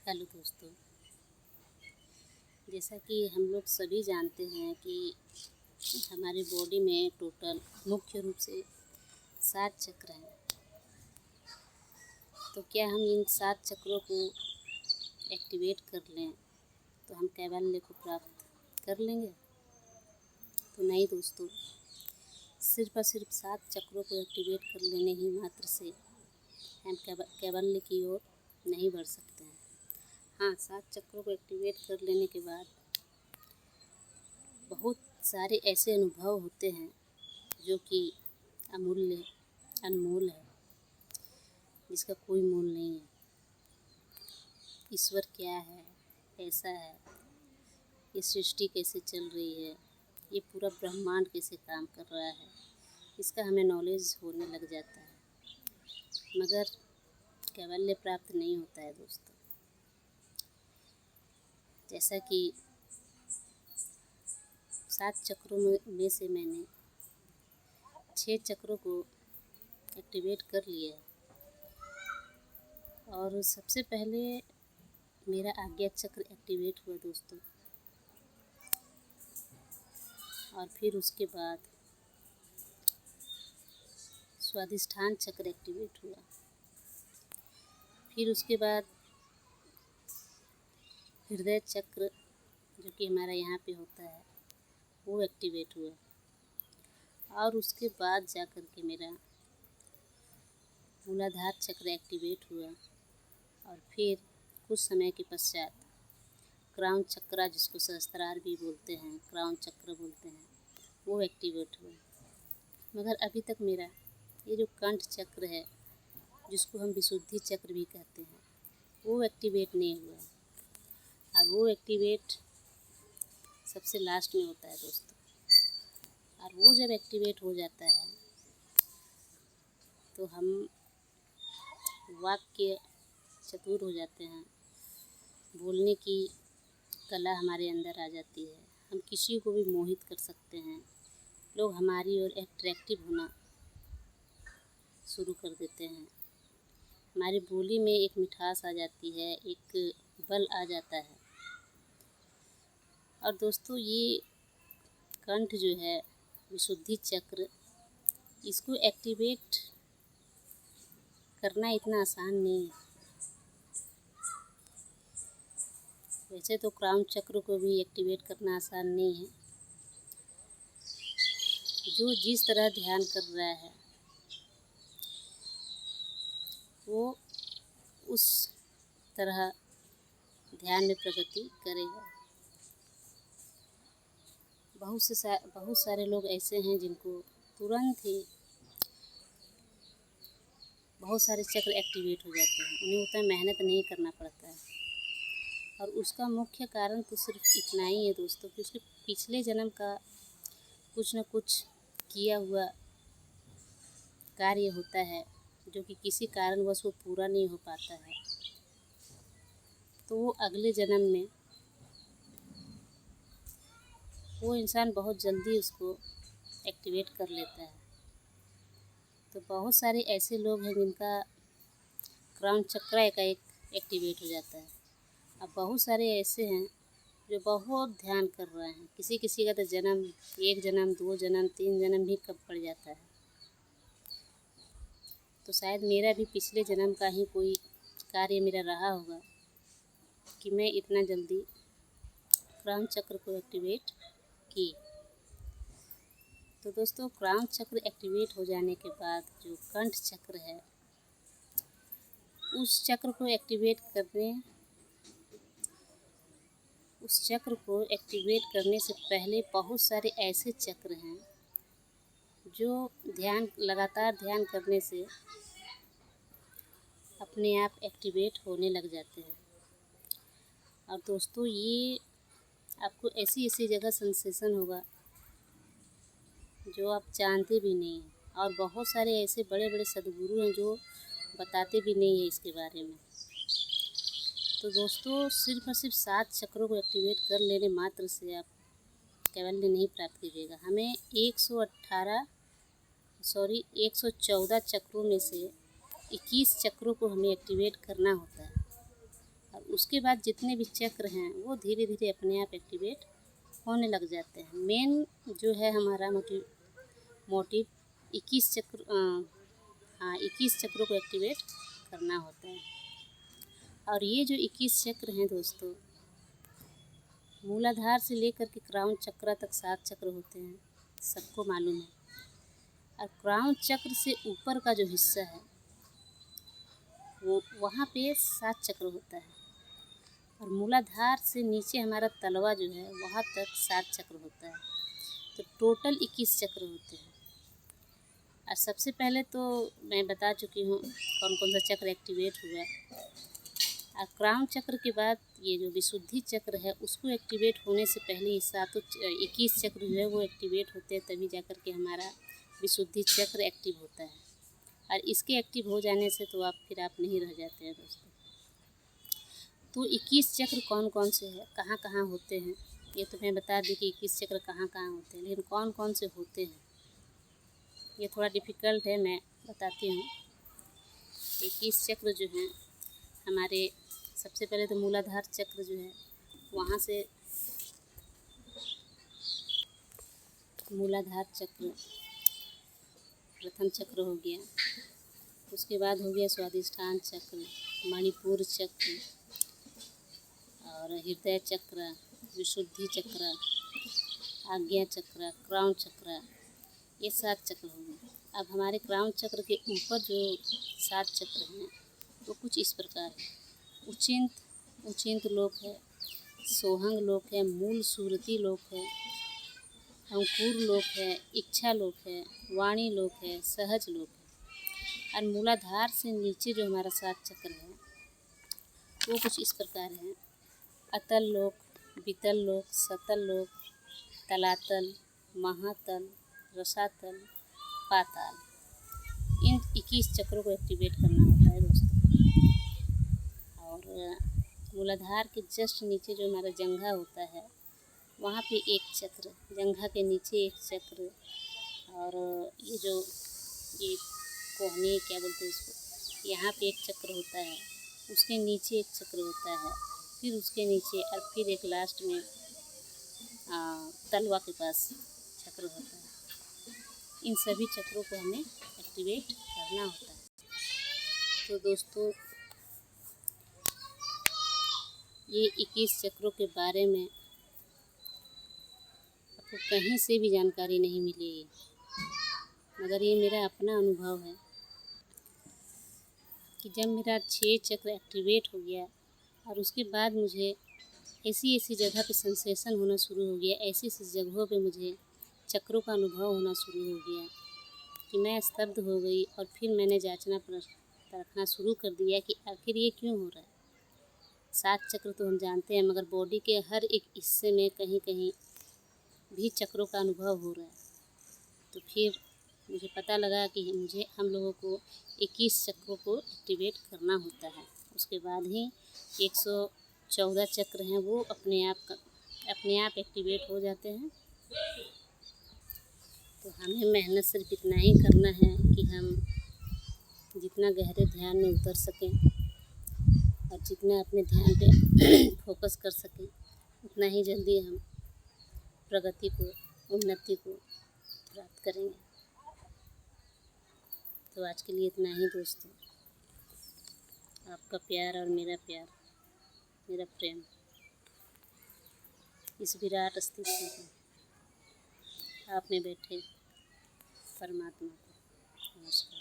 Hello दोस्तों, जैसा कि हम लोग सभी जानते हैं कि हमारी बॉडी में टोटल मुख्य रूप से 7 चक्र हैं। तो क्या हम इन 7 चक्रों को एक्टिवेट कर लें तो हम कैवल्य को प्राप्त कर लेंगे? तो नहीं दोस्तों, सिर्फ और सिर्फ 7 चक्रों को एक्टिवेट कर लेने ही मात्र से हम कैवल्य की ओर नहीं बढ़ सकते हैं। हाँ, 7 चक्रों को एक्टिवेट कर लेने के बाद बहुत सारे ऐसे अनुभव होते हैं जो कि अमूल्य, अनमोल है, जिसका कोई मोल नहीं है। ईश्वर क्या है, कैसा है, ये सृष्टि कैसे चल रही है, ये पूरा ब्रह्मांड कैसे काम कर रहा है, इसका हमें नॉलेज होने लग जाता है, मगर कैवल्य प्राप्त नहीं होता है दोस्तों। जैसा कि 7 चक्रों में से मैंने 6 चक्रों को एक्टिवेट कर लिया है। और सबसे पहले मेरा आज्ञा चक्र एक्टिवेट हुआ दोस्तों, और फिर उसके बाद स्वादिष्ठान चक्र एक्टिवेट हुआ, फिर उसके बाद हृदय चक्र जो कि हमारा यहाँ पे होता है वो एक्टिवेट हुआ, और उसके बाद जा कर के मेरा मूलाधार चक्र एक्टिवेट हुआ, और फिर कुछ समय के पश्चात क्राउन चक्र, जिसको सहस्त्रार भी बोलते हैं, क्राउन चक्र बोलते हैं, वो एक्टिवेट हुआ। मगर अभी तक मेरा ये जो कंठ चक्र है, जिसको हम विशुद्धि चक्र भी कहते हैं, वो एक्टिवेट नहीं हुआ, और वो एक्टिवेट सबसे लास्ट में होता है दोस्तों। और वो जब एक्टिवेट हो जाता है तो हम वाक्य चतुर हो जाते हैं, बोलने की कला हमारे अंदर आ जाती है, हम किसी को भी मोहित कर सकते हैं, लोग हमारी ओर अट्रैक्टिव होना शुरू कर देते हैं, हमारी बोली में एक मिठास आ जाती है, एक बल आ जाता है। और दोस्तों, ये कंठ जो है विशुद्धि चक्र, इसको एक्टिवेट करना इतना आसान नहीं है। वैसे तो क्राउन चक्र को भी एक्टिवेट करना आसान नहीं है। जो जिस तरह ध्यान कर रहा है वो उस तरह ध्यान में प्रगति करेगा। बहुत सारे लोग ऐसे हैं जिनको तुरंत ही बहुत सारे चक्र एक्टिवेट हो जाते हैं, उन्हें उतना मेहनत नहीं करना पड़ता है। और उसका मुख्य कारण तो सिर्फ इतना ही है दोस्तों कि उसके पिछले जन्म का कुछ न कुछ किया हुआ कार्य होता है, जो कि किसी कारणवश वो पूरा नहीं हो पाता है। तो वो अगले जन्म में वो इंसान बहुत जल्दी उसको एक्टिवेट कर लेता है। तो बहुत सारे ऐसे लोग हैं जिनका क्राउन चक्र एकाएक एक्टिवेट हो जाता है। अब बहुत सारे ऐसे हैं जो बहुत ध्यान कर रहे हैं, किसी किसी का तो जन्म 1 जन्म 2 जन्म 3 जन्म भी कब पड़ जाता है। तो शायद मेरा भी पिछले जन्म का ही कोई कार्य मेरा रहा होगा कि मैं इतना जल्दी क्राउन चक्र को एक्टिवेट की। तो दोस्तों, क्राउन चक्र एक्टिवेट हो जाने के बाद जो कंठ चक्र है, उस चक्र को एक्टिवेट करने से पहले बहुत सारे ऐसे चक्र हैं जो लगातार ध्यान करने से अपने आप एक्टिवेट होने लग जाते हैं। और दोस्तों, ये आपको ऐसी ऐसी जगह सेंसेशन होगा जो आप जानते भी नहीं हैं, और बहुत सारे ऐसे बड़े बड़े सद्गुरु हैं जो बताते भी नहीं है इसके बारे में। तो दोस्तों, सिर्फ और सिर्फ 7 चक्रों को एक्टिवेट कर लेने मात्र से आप कैवल्य नहीं प्राप्त कीजिएगा। हमें 114 चक्रों में से 21 चक्रों को हमें एक्टिवेट करना होता है, और उसके बाद जितने भी चक्र हैं वो धीरे धीरे अपने आप एक्टिवेट होने लग जाते हैं। मेन जो है हमारा मोटिव 21 चक्र 21 चक्रों को एक्टिवेट करना होता है। और ये जो 21 चक्र हैं दोस्तों, मूलाधार से लेकर के क्राउन चक्र तक 7 चक्र होते हैं, सबको मालूम है। और क्राउन चक्र से ऊपर का जो हिस्सा है वो वहाँ पे 7 चक्र होता है। और मूलाधार से नीचे हमारा तलवा जो है वहाँ तक 7 चक्र होता है। तो टोटल 21 चक्र होते हैं। और सबसे पहले तो मैं बता चुकी हूँ कौन कौन सा चक्र एक्टिवेट हुआ। और क्राउन चक्र के बाद ये जो विशुद्धि चक्र है उसको एक्टिवेट होने से पहले ये 21 चक्र जो है वो एक्टिवेट होते हैं, तभी जाकर के हमारा विशुद्धि चक्र एक्टिव होता है। और इसके एक्टिव हो जाने से तो आप नहीं रह जाते हैं दोस्तों। तो 21 चक्र कौन कौन से हैं, कहाँ कहाँ होते हैं, ये तो मैं बता दी कि 21 चक्र कहाँ कहाँ होते हैं, लेकिन कौन कौन से होते हैं ये थोड़ा डिफ़िकल्ट है, मैं बताती हूँ। 21 चक्र जो हैं हमारे, सबसे पहले तो मूलाधार चक्र जो है वहाँ से मूलाधार चक्र प्रथम चक्र हो गया। उसके बाद हो गया स्वादिष्ठान चक्र, मणिपुर चक्र और हृदय चक्र, विशुद्धि चक्र, आज्ञा चक्र, क्राउन चक्र, ये 7 चक्र हो गए। अब हमारे क्राउन चक्र के ऊपर जो 7 चक्र हैं वो कुछ इस प्रकार है। उचिंत लोक है, सोहंग लोक है, मूल सुरति लोक है, अंकुर लोक है, इच्छा लोक है, वाणी लोक है, सहज लोक है। और मूलाधार से नीचे जो हमारा 7 चक्र है वो कुछ इस प्रकार है। अतल लोक, वितल लोक, सतल लोक, तलातल, महातल, रसातल, पाताल। इन 21 चक्रों को एक्टिवेट करना होता है दोस्तों। और मूलाधार के जस्ट नीचे जो हमारा जंघा होता है वहाँ पे एक चक्र, जंघा के नीचे एक चक्र, और ये कोहनी क्या बोलते हैं इसको, यहाँ पे एक चक्र होता है, उसके नीचे एक चक्र होता है, फिर उसके नीचे और फिर एक लास्ट में तलवा के पास चक्र होता है। इन सभी चक्रों को हमें एक्टिवेट करना होता है। तो दोस्तों ये 21 चक्रों के बारे में आपको कहीं से भी जानकारी नहीं मिलेगी, मगर ये मेरा अपना अनुभव है कि जब मेरा 6 चक्र एक्टिवेट हो गया और उसके बाद मुझे ऐसी जगह पे सेंसेशन होना शुरू हो गया, ऐसी जगहों पे मुझे चक्रों का अनुभव होना शुरू हो गया कि मैं स्तब्ध हो गई। और फिर मैंने जांचना परखना शुरू कर दिया कि आखिर ये क्यों हो रहा है। 7 चक्र तो हम जानते हैं, मगर बॉडी के हर एक हिस्से में कहीं कहीं भी चक्रों का अनुभव हो रहा है। तो फिर मुझे पता लगा कि हम लोगों को 21 चक्रों को एक्टिवेट करना होता है। उसके बाद ही 114 चक्र हैं वो अपने आप एक्टिवेट हो जाते हैं। तो हमें मेहनत सिर्फ इतना ही करना है कि हम जितना गहरे ध्यान में उतर सकें और जितना अपने ध्यान पे फोकस कर सकें, उतना ही जल्दी हम प्रगति को, उन्नति को प्राप्त करेंगे। तो आज के लिए इतना ही दोस्तों। आपका प्यार और मेरा प्यार, मेरा प्रेम इस विराट अस्तित्व को, आप में बैठे परमात्मा को नमस्कार।